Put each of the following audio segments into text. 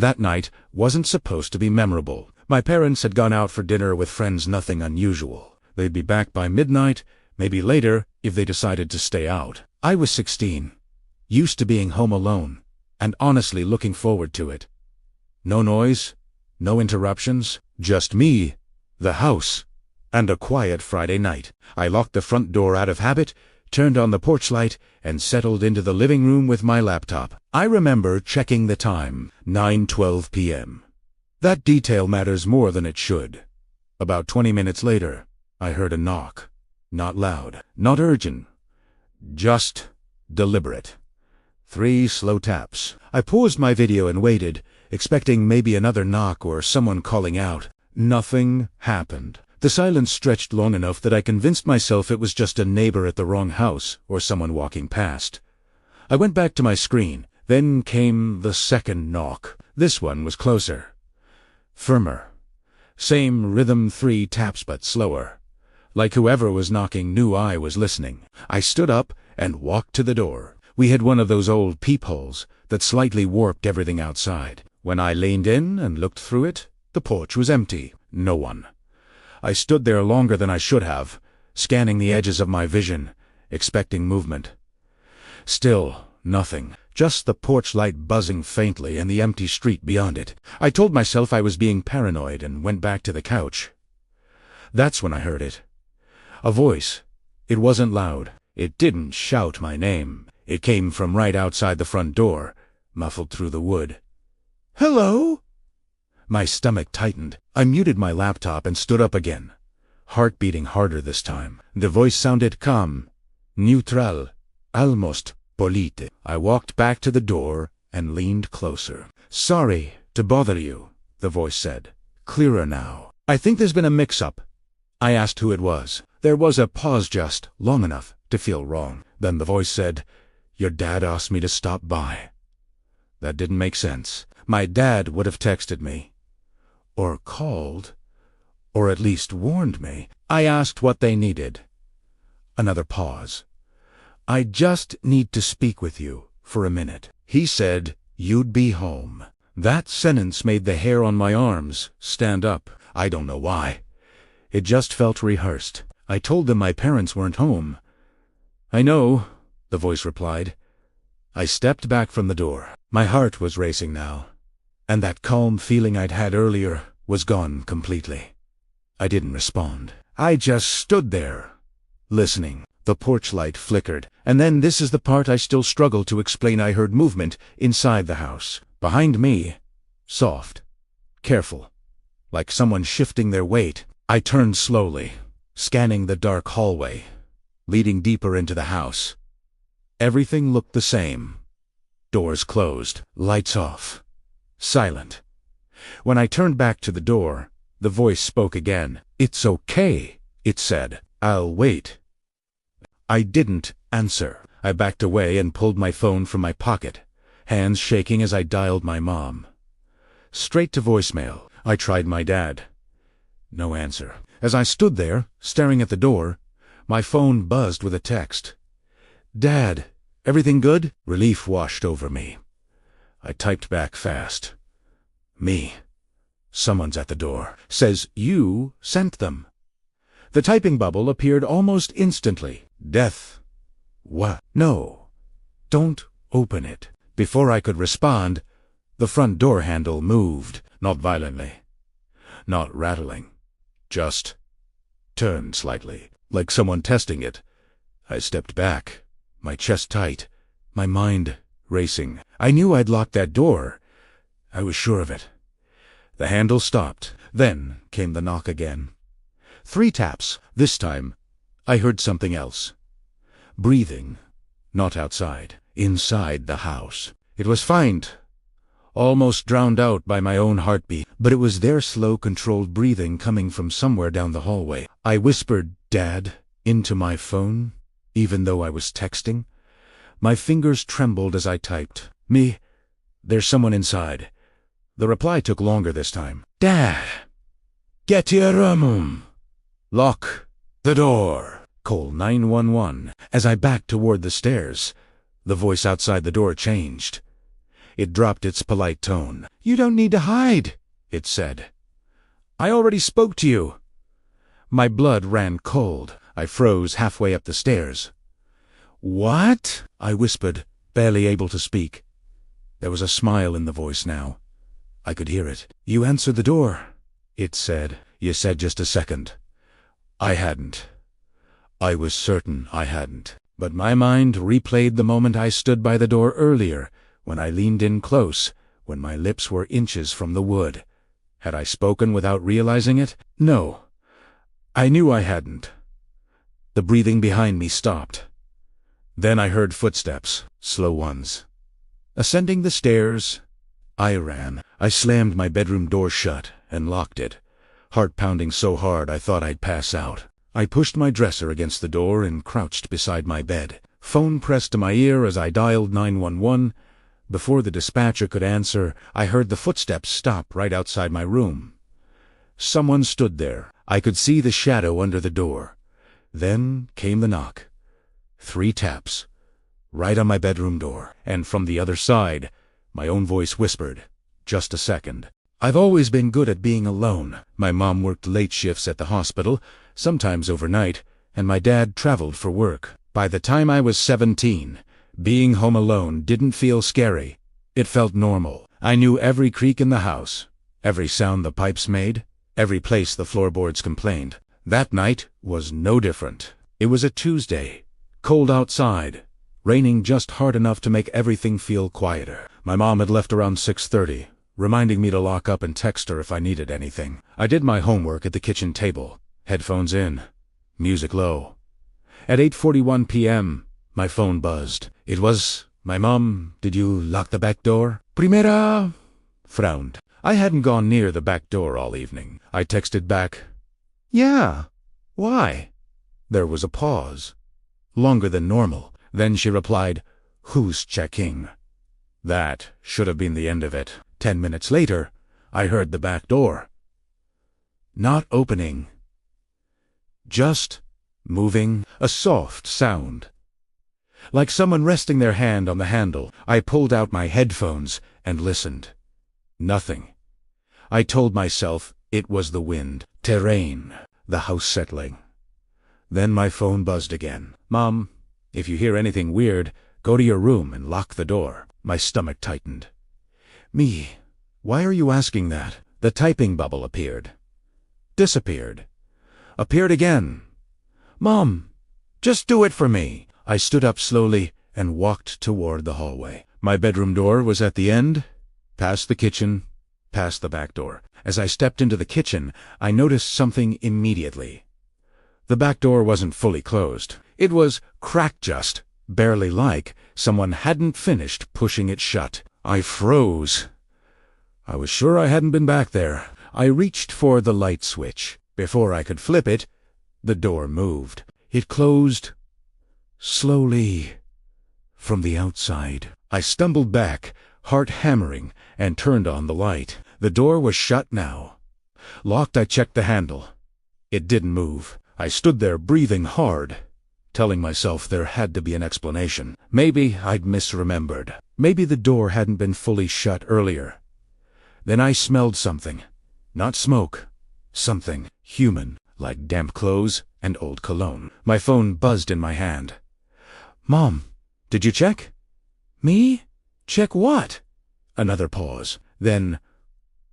That night wasn't supposed to be memorable. My parents had gone out for dinner with friends, nothing unusual. They'd be back by midnight, maybe later if they decided to stay out. I was 16, used to being home alone, and honestly looking forward to it. No noise, no interruptions, just me, the house, and a quiet Friday night. I locked the front door out of habit, turned on the porch light, and settled into the living room with my laptop. I remember checking the time, 9:12 p.m. That detail matters more than it should. About 20 minutes later, I heard a knock. Not loud, not urgent, just deliberate. 3 slow taps. I paused my video and waited, expecting maybe another knock or someone calling out. Nothing happened. The silence stretched long enough that I convinced myself it was just a neighbor at the wrong house or someone walking past. I went back to my screen. Then came the second knock. This one was closer, firmer. Same rhythm, 3 taps but slower. Like whoever was knocking knew I was listening. I stood up and walked to the door. We had one of those old peepholes that slightly warped everything outside. When I leaned in and looked through it, the porch was empty. No one. I stood there longer than I should have, scanning the edges of my vision, expecting movement. Still nothing. Just the porch light buzzing faintly and the empty street beyond it. I told myself I was being paranoid and went back to the couch. That's when I heard it. A voice. It wasn't loud. It didn't shout my name. It came from right outside the front door, muffled through the wood. "Hello?" My stomach tightened. I muted my laptop and stood up again, heart beating harder this time. The voice sounded calm, neutral, almost polite. I walked back to the door and leaned closer. "Sorry to bother you," the voice said, clearer now. "I think there's been a mix-up." I asked who it was. There was a pause just long enough to feel wrong. Then the voice said, "Your dad asked me to stop by." That didn't make sense. My dad would have texted me, or called, or at least warned me. I asked what they needed. Another pause. "I just need to speak with you for a minute." He said, "You'd be home." That sentence made the hair on my arms stand up. I don't know why. It just felt rehearsed. I told them my parents weren't home. "I know," the voice replied. I stepped back from the door. My heart was racing now, and that calm feeling I'd had earlier was gone completely. I didn't respond. I just stood there, listening. The porch light flickered, and then this is the part I still struggle to explain. I heard movement inside the house. Behind me, soft, careful, like someone shifting their weight. I turned slowly, scanning the dark hallway, leading deeper into the house. Everything looked the same. Doors closed, lights off, silent. When I turned back to the door, the voice spoke again. "It's okay," it said. "I'll wait." I didn't answer. I backed away and pulled my phone from my pocket, hands shaking as I dialed my mom. Straight to voicemail. I tried my dad. No answer. As I stood there, staring at the door, my phone buzzed with a text. "Dad, everything good?" Relief washed over me. I typed back fast. "Me. Someone's at the door. Says you sent them." The typing bubble appeared almost instantly. "Death. What? No. Don't open it." Before I could respond, the front door handle moved, not violently, not rattling, just turned slightly, like someone testing it. I stepped back, my chest tight, my mind racing. I knew I'd locked that door. I was sure of it. The handle stopped. Then came the knock again. 3 taps. This time, I heard something else. Breathing. Not outside. Inside the house. It was faint, almost drowned out by my own heartbeat, but it was their slow, controlled breathing coming from somewhere down the hallway. I whispered, "Dad," into my phone, even though I was texting. My fingers trembled as I typed. "Me. There's someone inside." The reply took longer this time. "Dad, get to your room. Lock the door. Call 911. As I backed toward the stairs, the voice outside the door changed. It dropped its polite tone. "You don't need to hide," it said. "I already spoke to you." My blood ran cold. I froze halfway up the stairs. "What?" I whispered, barely able to speak. There was a smile in the voice now. I could hear it. "You answered the door," it said. "You said just a second." I hadn't. I was certain I hadn't. But my mind replayed the moment I stood by the door earlier, when I leaned in close, when my lips were inches from the wood. Had I spoken without realizing it? No. I knew I hadn't. The breathing behind me stopped. Then I heard footsteps, slow ones. Ascending the stairs, I ran. I slammed my bedroom door shut and locked it, heart pounding so hard I thought I'd pass out. I pushed my dresser against the door and crouched beside my bed, phone pressed to my ear as I dialed 911. Before the dispatcher could answer, I heard the footsteps stop right outside my room. Someone stood there. I could see the shadow under the door. Then came the knock. 3 taps, right on my bedroom door, and from the other side, my own voice whispered, "Just a second." I've always been good at being alone. My mom worked late shifts at the hospital, sometimes overnight, and my dad traveled for work. By the time I was 17, being home alone didn't feel scary. It felt normal. I knew every creak in the house, every sound the pipes made, every place the floorboards complained. That night was no different. It was a Tuesday, cold outside, raining just hard enough to make everything feel quieter. My mom had left around 6:30, reminding me to lock up and text her if I needed anything. I did my homework at the kitchen table, headphones in, music low. At 8:41 p.m., my phone buzzed. It was my mom. "Did you lock the back door?" Primera frowned. I hadn't gone near the back door all evening. I texted back, "Yeah. Why?" There was a pause, longer than normal. Then she replied, "Who's checking?" That should have been the end of it. 10 minutes later, I heard the back door. Not opening. Just moving, a soft sound. Like someone resting their hand on the handle. I pulled out my headphones and listened. Nothing. I told myself it was the wind, terrain, the house settling. Then my phone buzzed again. "Mom, if you hear anything weird, go to your room and lock the door." My stomach tightened. "Me, why are you asking that?" The typing bubble appeared. Disappeared. Appeared again. "Mom, just do it for me." I stood up slowly and walked toward the hallway. My bedroom door was at the end, past the kitchen, past the back door. As I stepped into the kitchen, I noticed something immediately. The back door wasn't fully closed. It was cracked just, barely, like someone hadn't finished pushing it shut. I froze. I was sure I hadn't been back there. I reached for the light switch. Before I could flip it, the door moved. It closed slowly from the outside. I stumbled back, heart hammering, and turned on the light. The door was shut now. Locked. I checked the handle. It didn't move. I stood there breathing hard, telling myself there had to be an explanation. Maybe I'd misremembered. Maybe the door hadn't been fully shut earlier. Then I smelled something. Not smoke. Something human, like damp clothes and old cologne. My phone buzzed in my hand. "Mom, did you check?" "Me? Check what?" Another pause. Then,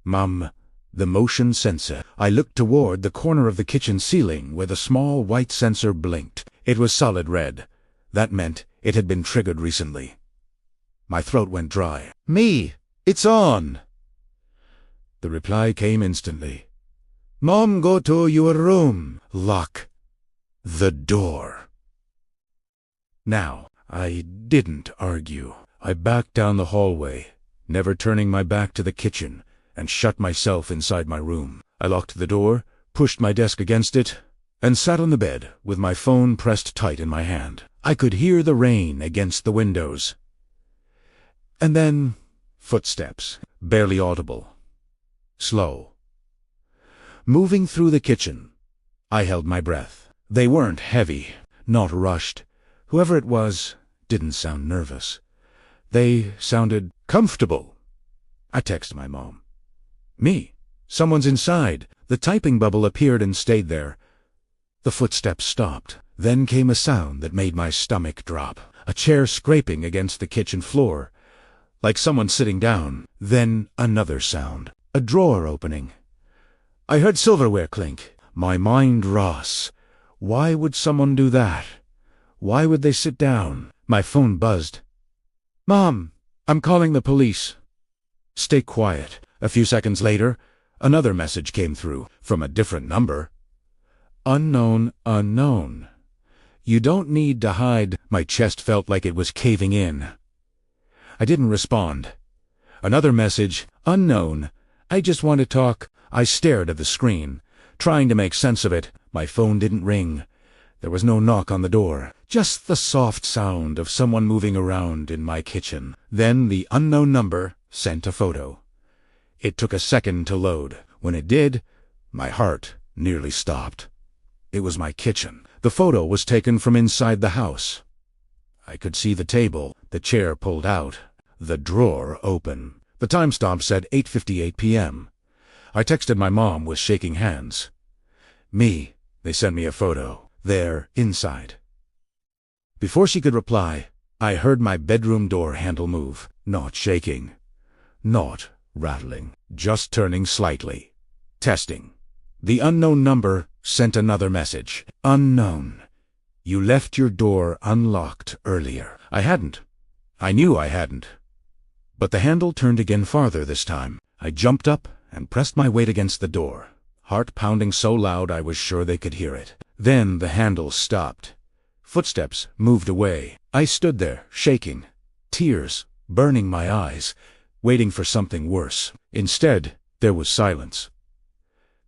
"Mom, the motion sensor." I looked toward the corner of the kitchen ceiling where the small white sensor blinked. It was solid red. That meant it had been triggered recently. My throat went dry. "Me, it's on." The reply came instantly. "Mom, go to your room. Lock the door." Now, I didn't argue. I backed down the hallway, never turning my back to the kitchen, and shut myself inside my room. I locked the door, pushed my desk against it, and sat on the bed with my phone pressed tight in my hand. I could hear the rain against the windows. And then, footsteps, barely audible, slow, moving through the kitchen. I held my breath. They weren't heavy, not rushed. Whoever it was didn't sound nervous. They sounded comfortable. I texted my mom. Me. Someone's inside. The typing bubble appeared and stayed there. The footsteps stopped. Then came a sound that made my stomach drop. A chair scraping against the kitchen floor, like someone sitting down. Then another sound. A drawer opening. I heard silverware clink. My mind Ross. Why would someone do that? Why would they sit down? My phone buzzed. Mom, I'm calling the police. Stay quiet. A few seconds later, another message came through, from a different number. Unknown, unknown. You don't need to hide. My chest felt like it was caving in. I didn't respond. Another message. Unknown. I just want to talk. I stared at the screen, trying to make sense of it. My phone didn't ring. There was no knock on the door. Just the soft sound of someone moving around in my kitchen. Then the unknown number sent a photo. It took a second to load. When it did, my heart nearly stopped. It was my kitchen. The photo was taken from inside the house. I could see the table, the chair pulled out, the drawer open. The timestamp said 8:58 p.m. I texted my mom with shaking hands. Me, they sent me a photo. There, inside. Before she could reply, I heard my bedroom door handle move, not shaking, not rattling, just turning slightly. Testing. The unknown number sent another message. Unknown. You left your door unlocked earlier. I hadn't. I knew I hadn't. But the handle turned again farther this time. I jumped up and pressed my weight against the door, heart pounding so loud I was sure they could hear it. Then the handle stopped. Footsteps moved away. I stood there, shaking, tears burning my eyes, waiting for something worse. Instead, there was silence.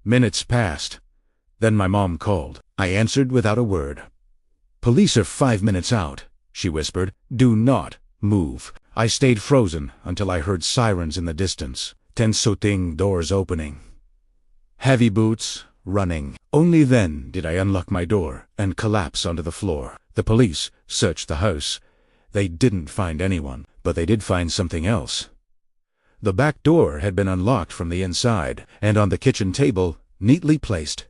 Minutes passed. Then my mom called. I answered without a word. Police are 5 minutes out, she whispered. Do not move. I stayed frozen until I heard sirens in the distance. Tensoting doors opening. Heavy boots running. Only then did I unlock my door and collapse onto the floor. The police searched the house. They didn't find anyone, but they did find something else. The back door had been unlocked from the inside, and on the kitchen table, neatly placed,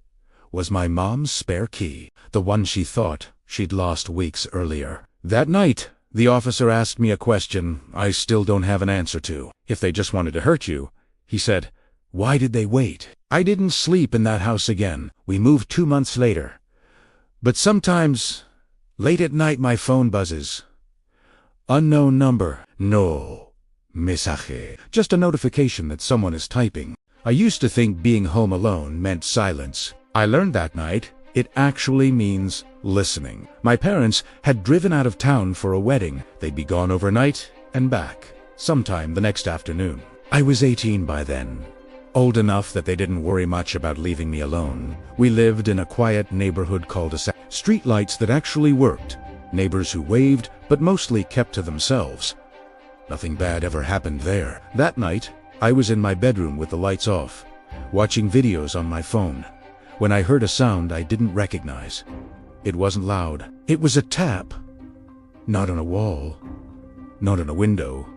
was my mom's spare key, the one she thought she'd lost weeks earlier. That night, the officer asked me a question I still don't have an answer to. If they just wanted to hurt you, he said, why did they wait? I didn't sleep in that house again. We moved 2 months later. But sometimes, late at night, my phone buzzes. Unknown number. No. Mensaje. Just a notification that someone is typing. I used to think being home alone meant silence. I learned that night it actually means listening. My parents had driven out of town for a wedding. They'd be gone overnight and back, sometime the next afternoon. I was 18 by then, old enough that they didn't worry much about leaving me alone. We lived in a quiet neighborhood cul-de-sac. Streetlights that actually worked. Neighbors who waved, but mostly kept to themselves. Nothing bad ever happened there. That night, I was in my bedroom with the lights off, watching videos on my phone, when I heard a sound I didn't recognize. It wasn't loud. It was a tap. Not on a wall. Not on a window.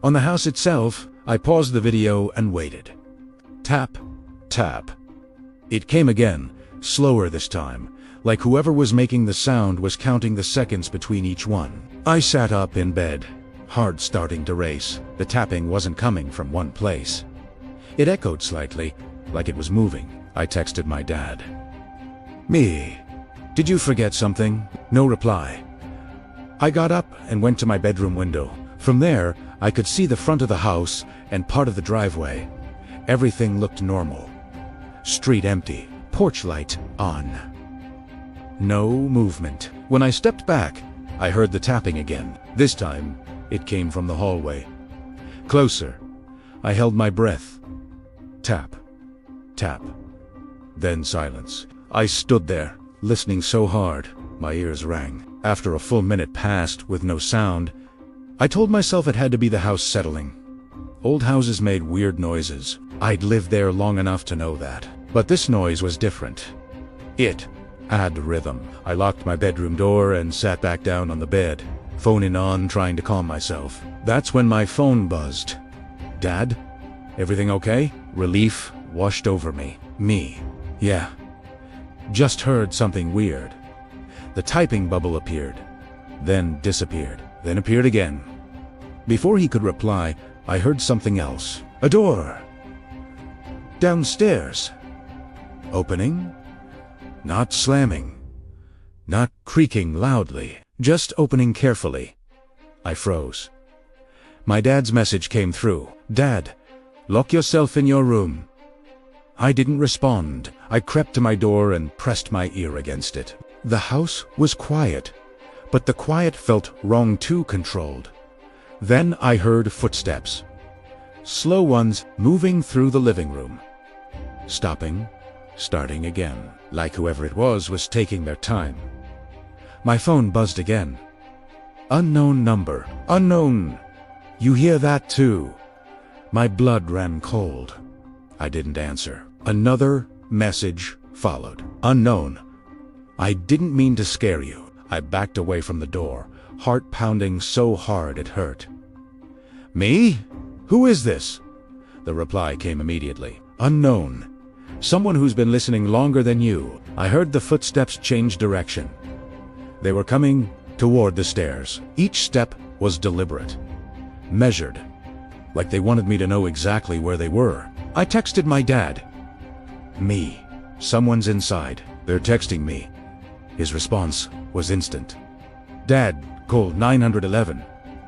On the house itself. I paused the video and waited. Tap, tap. It came again, slower this time, like whoever was making the sound was counting the seconds between each one. I sat up in bed, heart starting to race. The tapping wasn't coming from one place. It echoed slightly, like it was moving. I texted my dad. Me, did you forget something? No reply. I got up and went to my bedroom window. From there, I could see the front of the house and part of the driveway. Everything looked normal. Street empty, porch light on. No movement. When I stepped back, I heard the tapping again. This time, it came from the hallway. Closer. I held my breath. Tap. Tap. Then silence. I stood there, listening so hard, my ears rang. After a full minute passed with no sound, I told myself it had to be the house settling. Old houses made weird noises. I'd lived there long enough to know that. But this noise was different. It had rhythm. I locked my bedroom door and sat back down on the bed. phoning on, trying to calm myself. That's when my phone buzzed. Dad? Everything okay? Relief washed over me. Me. Yeah. Just heard something weird. The typing bubble appeared, then disappeared, then appeared again. Before he could reply, I heard something else. A door. Downstairs. Opening. Not slamming. Not creaking loudly. Just opening carefully. I froze. My dad's message came through. Dad, lock yourself in your room. I didn't respond. I crept to my door and pressed my ear against it. The house was quiet, but the quiet felt wrong too controlled. Then I heard footsteps. Slow ones moving through the living room. Stopping, starting again, like whoever it was taking their time. My phone buzzed again. Unknown number. Unknown. You hear that too? My blood ran cold. I didn't answer. Another message followed. Unknown. I didn't mean to scare you. I backed away from the door, heart pounding so hard it hurt. Me? Who is this? The reply came immediately. Unknown. Someone who's been listening longer than you. I heard the footsteps change direction. They were coming toward the stairs. Each step was deliberate, measured, like they wanted me to know exactly where they were. I texted my dad. Me. Someone's inside. They're texting me. His response was instant. Dad, call 911.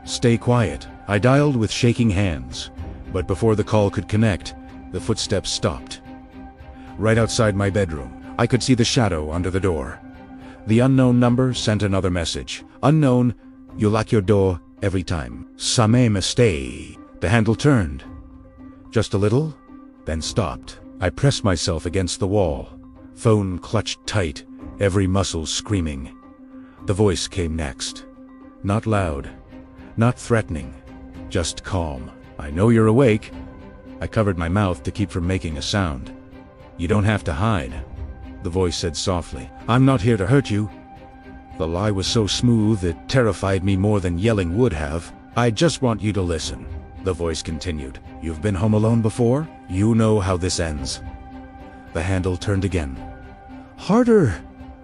Stay quiet. I dialed with shaking hands, but before the call could connect, the footsteps stopped. Right outside my bedroom, I could see the shadow under the door. The unknown number sent another message. Unknown, you lock your door every time. Same mistake. The handle turned. Just a little, then stopped. I pressed myself against the wall, phone clutched tight, every muscle screaming. The voice came next. Not loud, not threatening, just calm. I know you're awake. I covered my mouth to keep from making a sound. You don't have to hide, the voice said softly. I'm not here to hurt you. The lie was so smooth it terrified me more than yelling would have. I just want you to listen, the voice continued. You've been home alone before? You know how this ends. The handle turned again. Harder,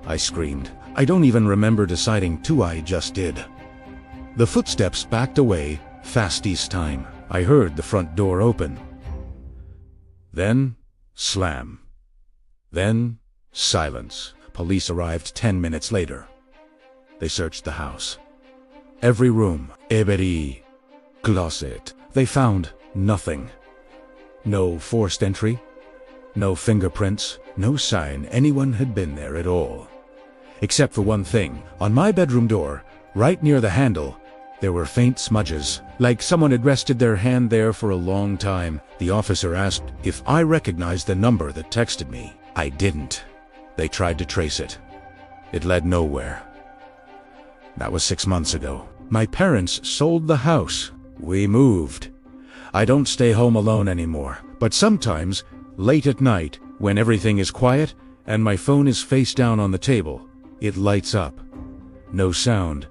I screamed. I don't even remember deciding to. I just did. The footsteps backed away, fast this time. I heard the front door open. Then, slam. Then, silence. Police arrived 10 minutes later. They searched the house. Every room, every closet. They found nothing. No forced entry, no fingerprints, no sign anyone had been there at all. Except for one thing. On my bedroom door, right near the handle, there were faint smudges, like someone had rested their hand there for a long time. The officer asked if I recognized the number that texted me. I didn't. They tried to trace it. It led nowhere. That was 6 months ago. My parents sold the house. We moved. I don't stay home alone anymore, but sometimes, late at night, when everything is quiet and my phone is face down on the table, it lights up. No sound,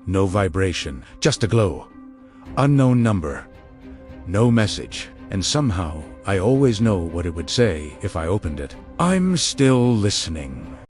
no vibration, just a glow. Unknown number. No message, and somehow I always know what it would say if I opened it. I'm still listening.